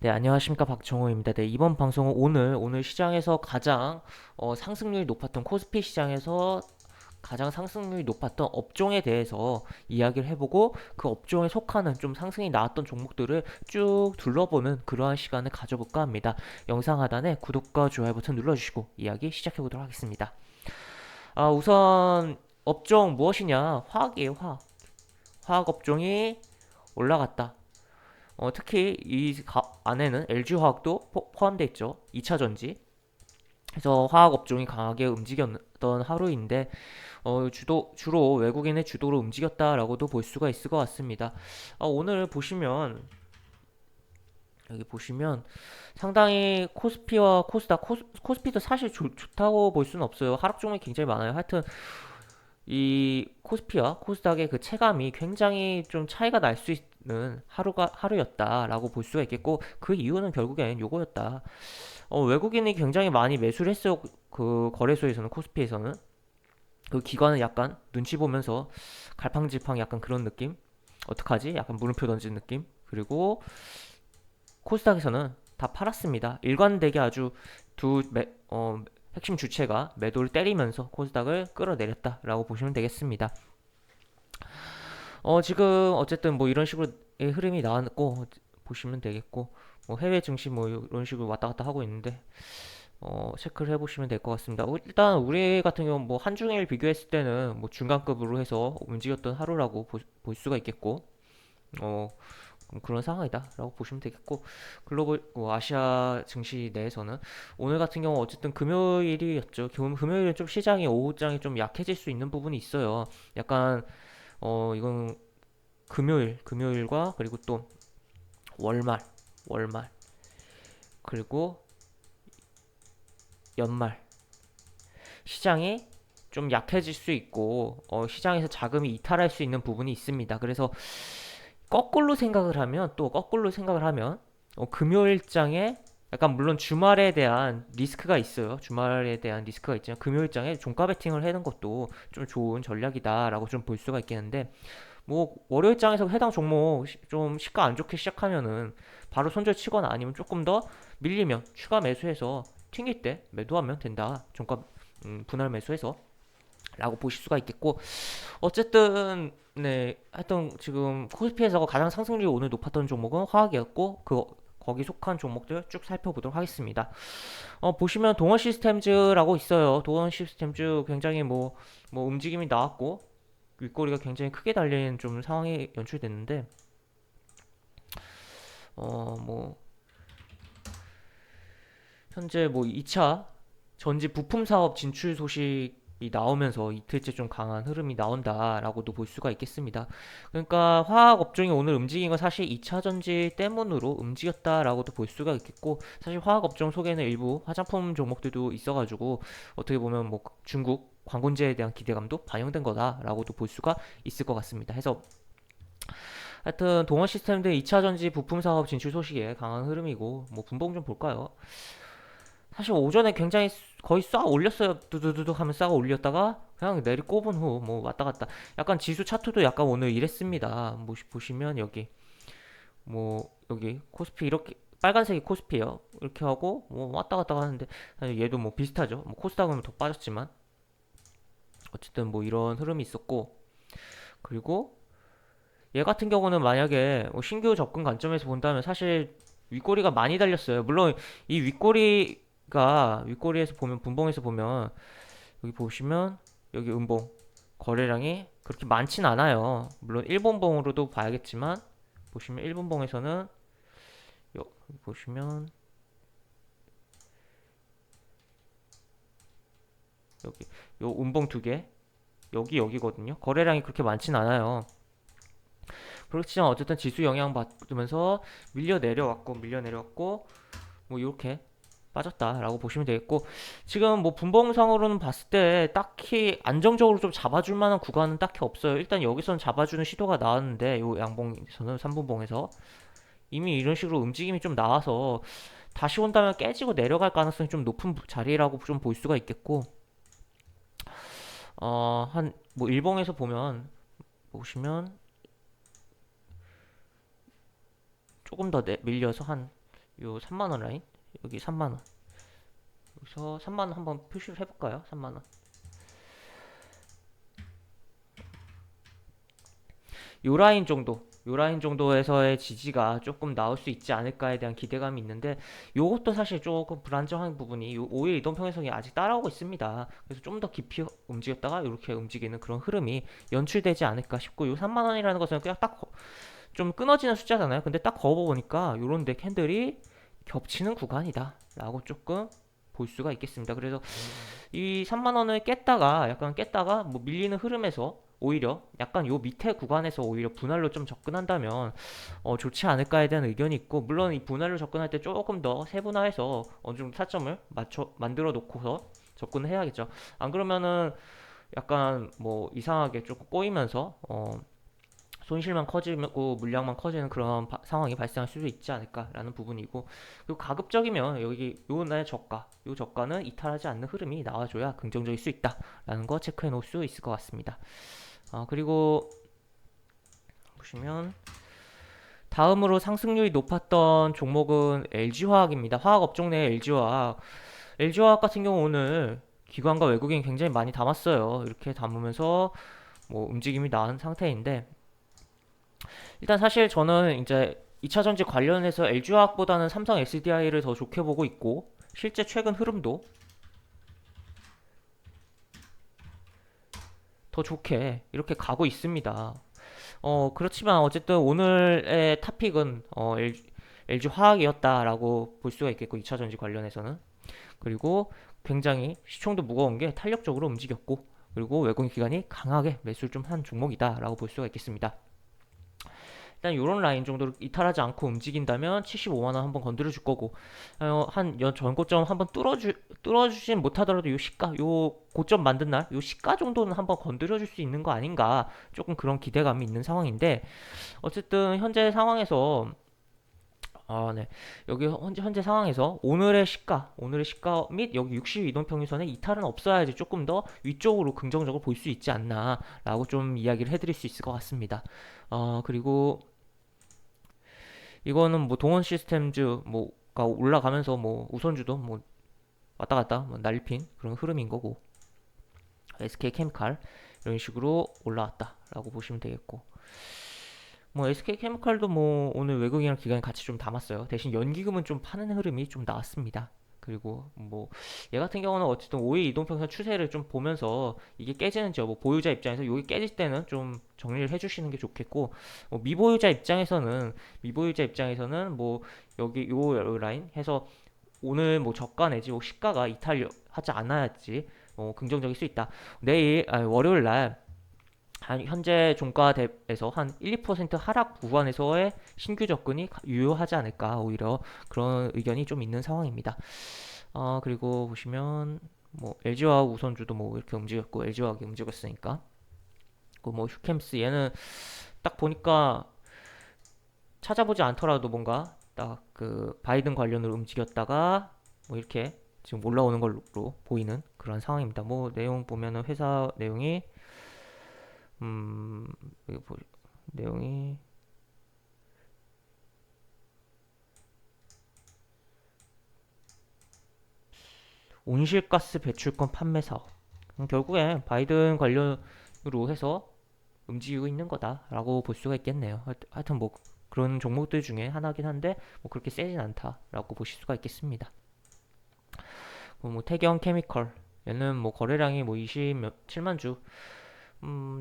네, 안녕하십니까. 박정호입니다. 네, 이번 방송은 오늘 시장에서 가장 상승률이 높았던 코스피 시장에서 가장 상승률이 높았던 업종에 대해서 이야기를 해보고 그 업종에 속하는 좀 상승이 나왔던 종목들을 쭉 둘러보는 그러한 시간을 가져볼까 합니다. 영상 하단에 구독과 좋아요 버튼 눌러주시고 이야기 시작해보도록 하겠습니다. 우선 업종 무엇이냐? 화학이에요, 화학. 화학 업종이 올라갔다. 특히 안에는 LG화학도 포함되어 있죠. 2차 전지. 그래서 화학 업종이 강하게 움직였던 하루인데 주로 외국인의 주도로 움직였다라고도 볼 수가 있을 것 같습니다. 오늘 보시면 여기 보시면 상당히 코스피와 코스피도 사실 좋다고 볼 수는 없어요. 하락 종목이 굉장히 많아요. 하여튼 이 코스피와 코스닥의 그 체감이 굉장히 좀 차이가 날 수 있는 하루였다라고 볼 수가 있겠고 그 이유는 결국엔 요거였다. 외국인이 굉장히 많이 매수를 했어요. 그 거래소에서는 코스피에서는 그 기관은 약간 눈치 보면서 갈팡질팡 약간 그런 느낌. 어떡하지? 약간 물음표 던진 느낌. 그리고 코스닥에서는 다 팔았습니다. 일관되게 아주 두 핵심 주체가 매도를 때리면서 코스닥을 끌어내렸다라고 보시면 되겠습니다. 지금 어쨌든 뭐 이런 식으로 흐름이 나왔고 보시면 되겠고 뭐 해외 증시 뭐 이런 식으로 왔다 갔다 하고 있는데 체크를 해보시면 될 것 같습니다. 일단 우리 같은 경우 뭐 한중일 비교했을 때는 뭐 중간급으로 해서 움직였던 하루라고 볼 수가 있겠고 어, 그런 상황이다라고 보시면 되겠고 글로벌 아시아 증시 내에서는 오늘 같은 경우 어쨌든 금요일이었죠. 금요일은 좀 시장이 오후장이 좀 약해질 수 있는 부분이 있어요. 약간 이건 금요일과 그리고 또 월말 월말 그리고 연말 시장이 좀 약해질 수 있고 시장에서 자금이 이탈할 수 있는 부분이 있습니다. 그래서 거꾸로 생각을 하면 금요일장에 약간 물론 주말에 대한 리스크가 있어요. 주말에 대한 리스크가 있지만 금요일장에 종가 베팅을 하는 것도 좀 좋은 전략이다라고 좀 볼 수가 있겠는데 뭐 월요일장에서 해당 종목 좀 시가 안 좋게 시작하면은 바로 손절 치거나 아니면 조금 더 밀리면 추가 매수해서 튕길 때 매도하면 된다. 종가 분할 매수해서 라고 보실 수가 있겠고 어쨌든 네 하여튼 지금 코스피에서 가장 상승률이 오늘 높았던 종목은 화학이었고 거기 속한 종목들 쭉 살펴보도록 하겠습니다. 보시면 동원 시스템즈라고 있어요. 동원 시스템즈 굉장히 뭐 움직임이 나왔고 윗꼬리가 굉장히 크게 달린 좀 상황이 연출됐는데 뭐 현재 뭐 2차 전지 부품 사업 진출 소식이 나오면서 이틀째 좀 강한 흐름이 나온다라고도 볼 수가 있겠습니다. 그러니까 화학 업종이 오늘 움직인 건 사실 2차 전지 때문으로 움직였다라고도 볼 수가 있겠고 사실 화학 업종 속에는 일부 화장품 종목들도 있어가지고 어떻게 보면 뭐 중국 관건제에 대한 기대감도 반영된 거다라고도 볼 수가 있을 것 같습니다. 해서 하여튼 동원 시스템들 2차 전지 부품 사업 진출 소식에 강한 흐름이고 뭐 분봉 좀 볼까요? 사실 오전에 굉장히 거의 싹 올렸어요. 두두두두 하면 싹 올렸다가 그냥 내리 꼽은 후 뭐 왔다 갔다. 약간 지수 차트도 약간 오늘 이랬습니다. 뭐 보시면 여기 코스피 이렇게 빨간색이 코스피예요. 이렇게 하고 뭐 왔다 갔다 하는데 얘도 뭐 비슷하죠. 뭐 코스닥은 더 빠졌지만 어쨌든 뭐 이런 흐름이 있었고 그리고 얘 같은 경우는 만약에 뭐 신규 접근 관점에서 본다면 사실 윗꼬리가 많이 달렸어요. 물론 이 윗꼬리에서 보면 분봉에서 보면 여기 보시면 여기 음봉 거래량이 그렇게 많진 않아요. 물론 일본봉으로도 봐야겠지만 보시면 일본봉에서는 여기 보시면 여기 요 음봉 두 개 여기거든요. 거래량이 그렇게 많진 않아요. 그렇지만 어쨌든 지수 영향 받으면서 밀려 내려왔고 뭐 이렇게 빠졌다라고 보시면 되겠고 지금 뭐 분봉상으로는 봤을 때 딱히 안정적으로 좀 잡아줄 만한 구간은 딱히 없어요. 일단 여기서는 잡아주는 시도가 나왔는데 요 양봉에서는 3분봉에서 이미 이런 식으로 움직임이 좀 나와서 다시 온다면 깨지고 내려갈 가능성이 좀 높은 자리라고 좀 볼 수가 있겠고 한 뭐 일봉에서 보시면 조금 더 밀려서 한 요 3만원 라인, 여기 3만원, 여기서 3만원 한번 표시를 해볼까요? 3만원. 요 라인 정도, 요 라인 정도에서의 지지가 조금 나올 수 있지 않을까에 대한 기대감이 있는데, 요것도 사실 조금 불안정한 부분이 요 5일 이동평균선이 아직 따라오고 있습니다. 그래서 좀 더 깊이 움직였다가 이렇게 움직이는 그런 흐름이 연출되지 않을까 싶고, 요 3만원이라는 것은 그냥 딱 좀 끊어지는 숫자잖아요. 근데 딱 그어보니까 요런데 캔들이 겹치는 구간이다 라고 조금 볼 수가 있겠습니다. 그래서 이 3만원을 깼다가, 약간 깼다가 뭐 밀리는 흐름에서 오히려 약간 요 밑에 구간에서 오히려 분할로 좀 접근한다면 좋지 않을까에 대한 의견이 있고, 물론 이 분할로 접근할 때 조금 더 세분화해서 어느 정도 타점을 맞춰 만들어 놓고서 접근을 해야겠죠. 안 그러면은 약간 뭐 이상하게 조금 꼬이면서 손실만 커지고 물량만 커지는 그런 상황이 발생할 수도 있지 않을까라는 부분이고, 그리고 가급적이면 여기 요날 저가, 요 저가는 이탈하지 않는 흐름이 나와줘야 긍정적일 수 있다라는 거 체크해 놓을 수 있을 것 같습니다. 그리고 보시면 다음으로 상승률이 높았던 종목은 LG화학입니다. 화학 업종 내 LG화학. LG화학 같은 경우 오늘 기관과 외국인 굉장히 많이 담았어요. 이렇게 담으면서 뭐 움직임이 나은 상태인데, 일단 사실 저는 이제 2차전지 관련해서 LG화학보다는 삼성 SDI를 더 좋게 보고 있고, 실제 최근 흐름도 더 좋게 이렇게 가고 있습니다. 그렇지만 어쨌든 오늘의 탑픽은 LG 화학이었다라고 볼 수가 있겠고, 2차전지 관련해서는. 그리고 굉장히 시총도 무거운 게 탄력적으로 움직였고, 그리고 외국인 기관이 강하게 매수를 좀 한 종목이다라고 볼 수가 있겠습니다. 일단 요런 라인 정도로 이탈하지 않고 움직인다면 75만원 한번 건드려 줄 거고, 한 전고점 한번 뚫어주진 못하더라도 요 시가, 요 고점 만든 날 요 시가 정도는 한번 건드려 줄 수 있는 거 아닌가, 조금 그런 기대감이 있는 상황인데, 어쨌든 현재 상황에서 네. 여기 현재 상황에서 오늘의 시가 및 여기 60 이동평균선에 이탈은 없어야지 조금 더 위쪽으로 긍정적으로 볼 수 있지 않나라고 좀 이야기를 해드릴 수 있을 것 같습니다. 그리고 이거는 뭐 동원 시스템즈 뭐가 올라가면서 뭐 우선주도 뭐 왔다 갔다 뭐 날립힌 그런 흐름인 거고, SK 케미칼 이런 식으로 올라왔다라고 보시면 되겠고, 뭐 SK 케미칼도 뭐 오늘 외국인이랑 기관이 같이 좀 담았어요. 대신 연기금은 좀 파는 흐름이 좀 나왔습니다. 그리고 뭐 얘 같은 경우는 어쨌든 5일 이동평선 추세를 좀 보면서 이게 깨지는지, 뭐 보유자 입장에서 이게 깨질 때는 좀 정리를 해주시는 게 좋겠고, 미보유자 입장에서는 뭐 여기 요 라인 해서 오늘 뭐 저가 내지 뭐 시가가 이탈하지 않아야지 긍정적일 수 있다. 월요일 날 현재 종가 대에서 한 1, 2% 하락 구간에서의 신규 접근이 유효하지 않을까, 오히려 그런 의견이 좀 있는 상황입니다. 그리고 보시면 뭐 LG화학 우선주도 뭐 이렇게 움직였고, LG화학이 움직였으니까. 그뭐 휴캠스 얘는 딱 보니까 찾아보지 않더라도 뭔가 딱 그 바이든 관련으로 움직였다가 뭐 이렇게 지금 올라오는 걸로 보이는 그런 상황입니다. 뭐 내용 보면은 회사 내용이 음, 여기 내용이 온실가스 배출권 판매 사업. 결국에 바이든 관련으로 해서 움직이고 있는 거다라고 볼 수가 있겠네요. 하여튼 뭐 그런 종목들 중에 하나긴 한데 뭐 그렇게 세진 않다라고 보실 수가 있겠습니다. 뭐 태경 케미컬 얘는 뭐 거래량이 뭐 27만 주,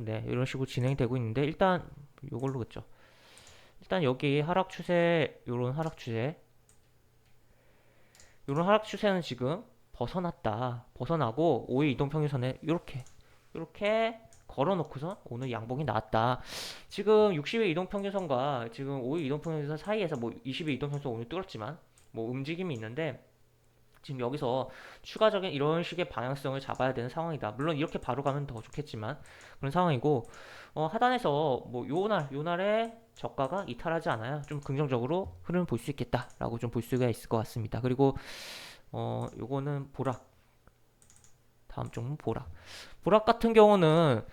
네, 이런 식으로 진행되고 있는데, 일단 요걸로 그죠. 일단 여기 요런 하락 추세는 지금 벗어나고 5일 이동평균선에 이렇게 걸어놓고서 오늘 양봉이 나왔다. 지금 60일 이동평균선과 지금 5일 이동평균선 사이에서 뭐 20일 이동평균선 오늘 뚫었지만 뭐 움직임이 있는데, 지금 여기서 추가적인 이런 식의 방향성을 잡아야 되는 상황이다. 물론 이렇게 바로 가면 더 좋겠지만 그런 상황이고, 하단에서 뭐 요날에 저가가 이탈하지 않아야 좀 긍정적으로 흐름을 볼 수 있겠다라고 좀 볼 수가 있을 것 같습니다. 그리고 요거는 보락. 다음 종목 보락 같은 경우는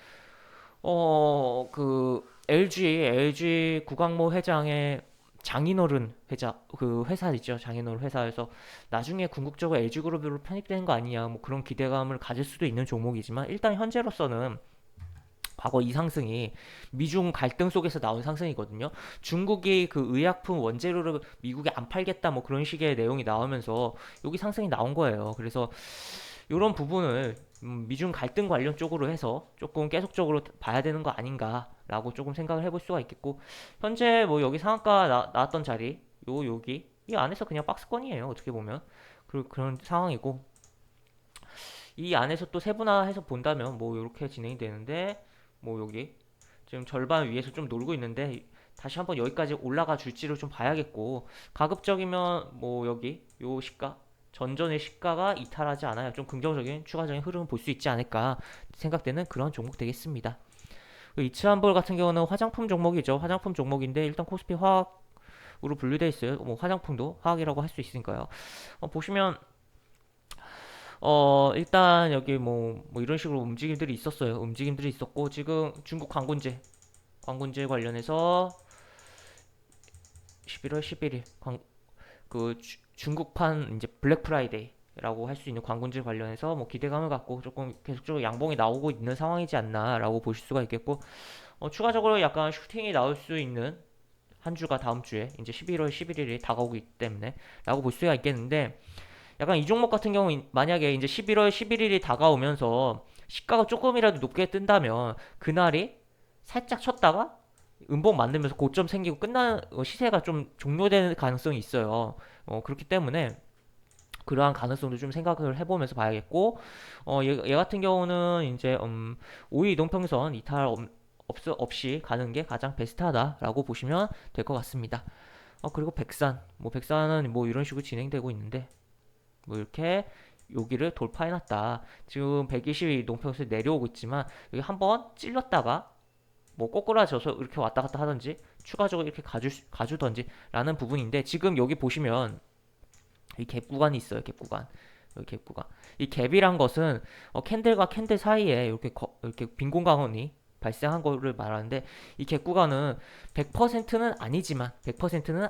그 LG 구광모 회장의 장인어른 회사 있죠. 장인어른 회사에서 나중에 궁극적으로 LG그룹으로 편입되는 거 아니냐, 뭐 그런 기대감을 가질 수도 있는 종목이지만, 일단 현재로서는 과거 이 상승이 미중 갈등 속에서 나온 상승이거든요. 중국이 그 의약품 원재료를 미국에 안 팔겠다, 뭐 그런 식의 내용이 나오면서 여기 상승이 나온 거예요. 그래서 이런 부분을 미중 갈등 관련 쪽으로 해서 조금 계속적으로 봐야 되는 거 아닌가라고 조금 생각을 해볼 수가 있겠고, 현재 뭐 여기 상한가 나왔던 자리, 여기 이 안에서 그냥 박스권이에요. 어떻게 보면 그런 상황이고, 이 안에서 또 세분화해서 본다면 뭐 이렇게 진행이 되는데, 뭐 여기 지금 절반 위에서 좀 놀고 있는데 다시 한번 여기까지 올라가 줄지를 좀 봐야겠고, 가급적이면 뭐 여기 요 시가, 전전의 시가가 이탈하지 않아요. 좀 긍정적인 추가적인 흐름을 볼 수 있지 않을까 생각되는 그런 종목 되겠습니다. 이츠한볼 같은 경우는 화장품 종목이죠. 화장품 종목인데 일단 코스피 화학으로 분류되어 있어요. 뭐 화장품도 화학이라고 할 수 있으니까요. 보시면 일단 여기 뭐 이런 식으로 움직임들이 있었어요. 움직임들이 있었고, 지금 중국 관군제 관련해서 11월 11일 중국판 이제 블랙 프라이데이라고 할 수 있는 관군제 관련해서 뭐 기대감을 갖고 조금 계속적으로 양봉이 나오고 있는 상황이지 않나라고 보실 수가 있겠고, 추가적으로 약간 슈팅이 나올 수 있는 한 주가 다음 주에 이제 11월 11일이 다가오기 때문에 라고 볼 수가 있겠는데, 약간 이 종목 같은 경우 만약에 이제 11월 11일이 다가오면서 시가가 조금이라도 높게 뜬다면 그날이 살짝 쳤다가 음봉 만들면서 고점 생기고 끝나는, 시세가 좀 종료되는 가능성이 있어요. 그렇기 때문에 그러한 가능성도 좀 생각을 해보면서 봐야겠고, 얘 같은 경우는 이제 5일 이동평선 이탈 없이 가는 게 가장 베스트하다라고 보시면 될 것 같습니다. 그리고 백산은 뭐 이런 식으로 진행되고 있는데, 뭐 이렇게 여기를 돌파해놨다. 지금 120이 농평수에 내려오고 있지만 여기 한번 찔렀다가 뭐 꼬꾸라져서 이렇게 왔다 갔다 하든지 추가적으로 이렇게 가주던지 라는 부분인데, 지금 여기 보시면 이 갭 구간이 있어요. 갭 구간. 여기 갭 구간. 이 갭이란 것은 캔들과 캔들 사이에 이렇게 빈 공간이 발생한 거를 말하는데, 이 갭 구간은 100%는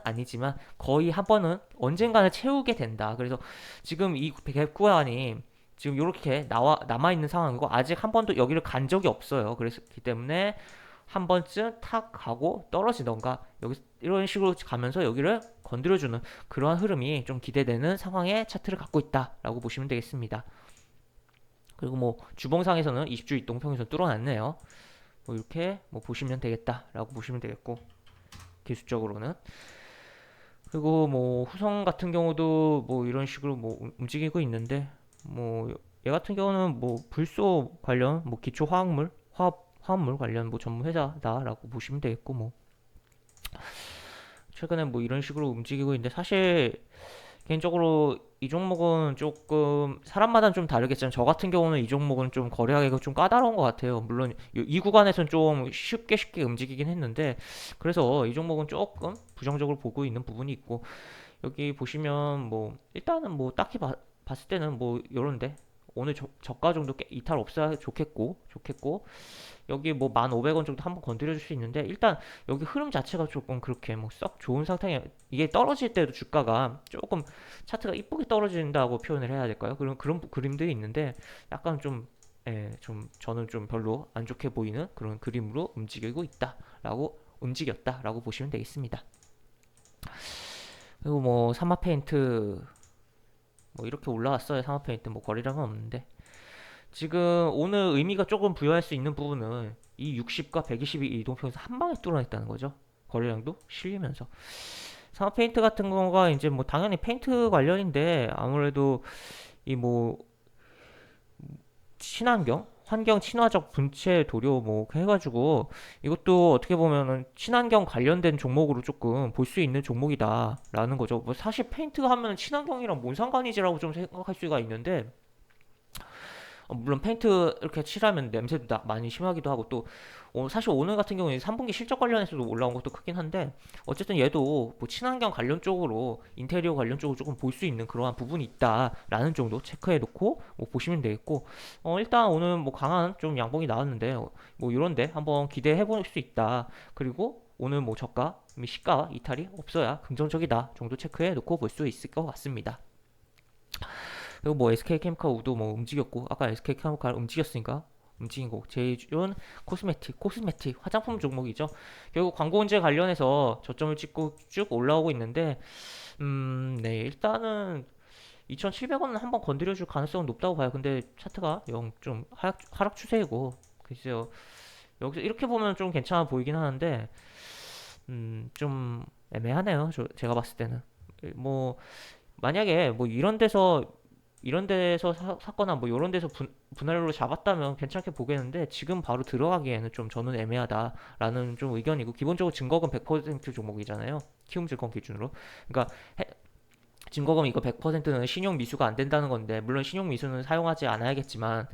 아니지만 거의 한 번은 언젠가는 채우게 된다. 그래서 지금 이 갭 구간이 지금 이렇게 남아 있는 상황이고, 아직 한 번도 여기를 간 적이 없어요. 그렇기 때문에 한 번쯤 탁 가고 떨어지던가 여기 이런 식으로 가면서 여기를 건드려주는 그러한 흐름이 좀 기대되는 상황의 차트를 갖고 있다라고 보시면 되겠습니다. 그리고 뭐 주봉상에서는 20주 이동평균선 뚫어놨네요. 뭐 이렇게 뭐 보시면 되겠다라고 보시면 되겠고, 기술적으로는. 그리고 뭐 후성 같은 경우도 뭐 이런 식으로 뭐 움직이고 있는데, 뭐 얘 같은 경우는 뭐 불소 관련 뭐 기초 화합물 관련 뭐 전문 회사다라고 보시면 되겠고, 뭐 최근에 뭐 이런 식으로 움직이고 있는데, 사실 개인적으로 이 종목은 조금 사람마다 좀 다르겠지만 저 같은 경우는 이 종목은 좀 거래하기가 좀 까다로운 것 같아요. 물론 이 구간에서는 좀 쉽게 움직이긴 했는데, 그래서 이 종목은 조금 부정적으로 보고 있는 부분이 있고, 여기 보시면 뭐 일단은 뭐 딱히 봤을 때는 뭐 요런데 오늘 저가 정도 이탈 없어야 좋겠고, 여기 뭐 1,500원 정도 한번 건드려줄 수 있는데, 일단 여기 흐름 자체가 조금 그렇게 뭐 썩 좋은 상태에, 이게 떨어질 때도 주가가 조금 차트가 이쁘게 떨어진다고 표현을 해야 될까요? 그런 그림들이 있는데, 약간 좀 저는 좀 별로 안 좋게 보이는 그런 그림으로 움직였다라고 보시면 되겠습니다. 그리고 뭐 사마페인트 뭐 이렇게 올라왔어요. 사마페인트 뭐 거래량은 없는데, 지금 오늘 의미가 조금 부여할 수 있는 부분은 이 60과 120이 이동평에서 한 방에 뚫어냈다는 거죠. 거래량도 실리면서. 사마 페인트 같은 경우가 이제 뭐 당연히 페인트 관련인데, 아무래도 이 뭐 친환경 환경 친화적 분체 도료 뭐 해가지고 이것도 어떻게 보면은 친환경 관련된 종목으로 조금 볼 수 있는 종목이다라는 거죠. 뭐 사실 페인트 하면 친환경이랑 뭔 상관이지라고 좀 생각할 수가 있는데, 물론 페인트 이렇게 칠하면 냄새도 많이 심하기도 하고, 또 사실 오늘 같은 경우에 3분기 실적 관련해서도 올라온 것도 크긴 한데, 어쨌든 얘도 뭐 친환경 관련 쪽으로 인테리어 관련 쪽으로 조금 볼 수 있는 그러한 부분이 있다라는 정도 체크해 놓고 뭐 보시면 되겠고, 일단 오늘 뭐 강한 좀 양봉이 나왔는데, 뭐 이런데 한번 기대해 볼 수 있다. 그리고 오늘 뭐 저가, 시가, 이탈이 없어야 긍정적이다 정도 체크해 놓고 볼 수 있을 것 같습니다. 그리고 뭐 SK케미칼 우도 뭐 움직였고, 아까 SK케미칼 움직였으니까 움직인 거 제이준 코스메틱 화장품 종목이죠. 결국 광고 문제 관련해서 저점을 찍고 쭉 올라오고 있는데, 네, 일단은 2,700원은 한번 건드려줄 가능성은 높다고 봐요. 근데 차트가 영 좀 하락 추세이고, 글쎄요. 여기서 이렇게 보면 좀 괜찮아 보이긴 하는데, 좀 애매하네요. 제가 봤을 때는. 뭐, 만약에 뭐 이런 데서 샀거나 뭐 이런 데서 분할로 잡았다면 괜찮게 보겠는데, 지금 바로 들어가기에는 좀 저는 애매하다라는 좀 의견이고, 기본적으로 증거금 100% 종목이잖아요. 키움증권 기준으로. 그러니까 증거금 이거 100%는 신용 미수가 안 된다는 건데, 물론 신용 미수는 사용하지 않아야겠지만,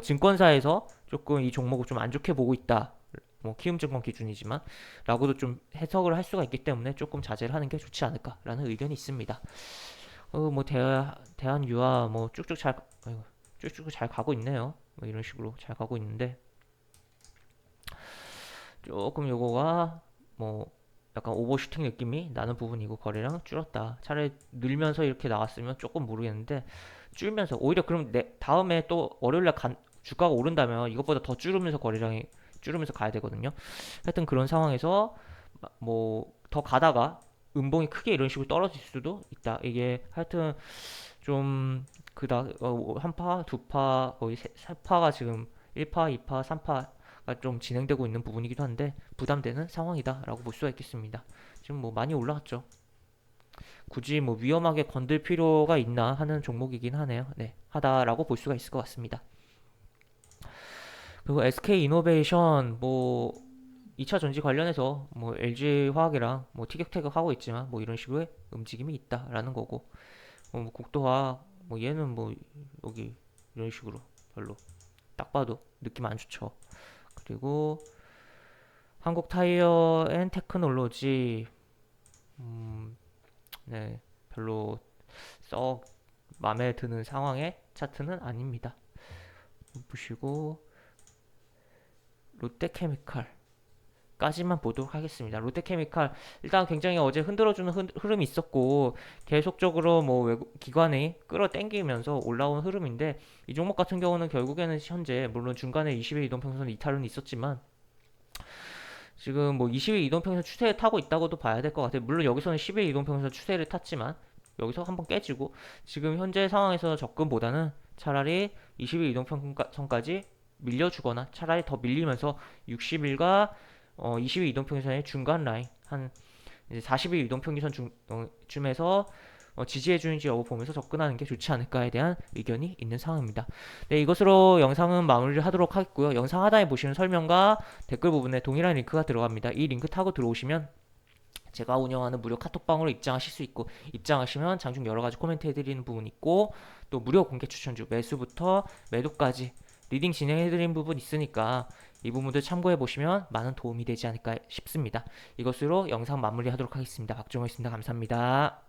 증권사에서 조금 이 종목을 좀 안 좋게 보고 있다. 뭐 키움증권 기준이지만 라고도 좀 해석을 할 수가 있기 때문에 조금 자제를 하는 게 좋지 않을까라는 의견이 있습니다. 뭐 대한유화 뭐 쭉쭉 잘 가고 있네요. 뭐 이런 식으로 잘 가고 있는데, 조금 요거가 뭐 약간 오버슈팅 느낌이 나는 부분이고, 거래량 줄었다. 차라리 늘면서 이렇게 나왔으면 조금 모르겠는데, 줄면서 오히려 그럼 다음에 또 월요일날 주가가 오른다면 이것보다 더 줄으면서 거래량이 줄으면서 가야 되거든요. 하여튼 그런 상황에서 뭐 더 가다가 음봉이 크게 이런 식으로 떨어질 수도 있다. 이게 하여튼 좀 그다 한 파, 두 파, 거의 세 파가 지금 1파, 2파, 3파가 좀 진행되고 있는 부분이기도 한데, 부담되는 상황이다라고 볼 수가 있겠습니다. 지금 뭐 많이 올라갔죠. 굳이 뭐 위험하게 건들 필요가 있나 하는 종목이긴 하네요. 네, 하다라고 볼 수가 있을 것 같습니다. 그리고 SK 이노베이션 뭐 2차 전지 관련해서 뭐 LG 화학이랑 뭐 티격태격 하고 있지만, 뭐 이런 식으로의 움직임이 있다라는 거고, 뭐 국도화학 뭐 얘는 뭐 여기 이런 식으로 별로 딱 봐도 느낌 안 좋죠. 그리고 한국 타이어 앤 테크놀로지, 네, 별로 썩 마음에 드는 상황의 차트는 아닙니다. 보시고 롯데케미칼 까지만 보도록 하겠습니다. 롯데케미칼 일단 굉장히 어제 흔들어주는 흐름이 있었고, 계속적으로 뭐 외국 기관이 끌어당기면서 올라온 흐름인데, 이 종목 같은 경우는 결국에는 현재 물론 중간에 20일 이동평선 이탈은 있었지만, 지금 뭐 20일 이동평선 추세에 타고 있다고도 봐야 될 것 같아요. 물론 여기서는 10일 이동평선 추세를 탔지만, 여기서 한번 깨지고, 지금 현재 상황에서 접근보다는 차라리 20일 이동평선까지 밀려주거나, 차라리 더 밀리면서 60일과 20일 이동평균선의 중간 라인, 한 이제 40일 이동평균선 쯤에서 지지해주는지 여부 보면서 접근하는 게 좋지 않을까에 대한 의견이 있는 상황입니다. 네, 이것으로 영상은 마무리를 하도록 하겠고요. 영상 하단에 보시는 설명과 댓글 부분에 동일한 링크가 들어갑니다. 이 링크 타고 들어오시면 제가 운영하는 무료 카톡방으로 입장하실 수 있고, 입장하시면 장중 여러가지 코멘트 해드리는 부분 있고, 또 무료 공개 추천주 매수부터 매도까지 리딩 진행해드리는 부분 있으니까 이 부분도 참고해보시면 많은 도움이 되지 않을까 싶습니다. 이것으로 영상 마무리하도록 하겠습니다. 박종호였습니다. 감사합니다.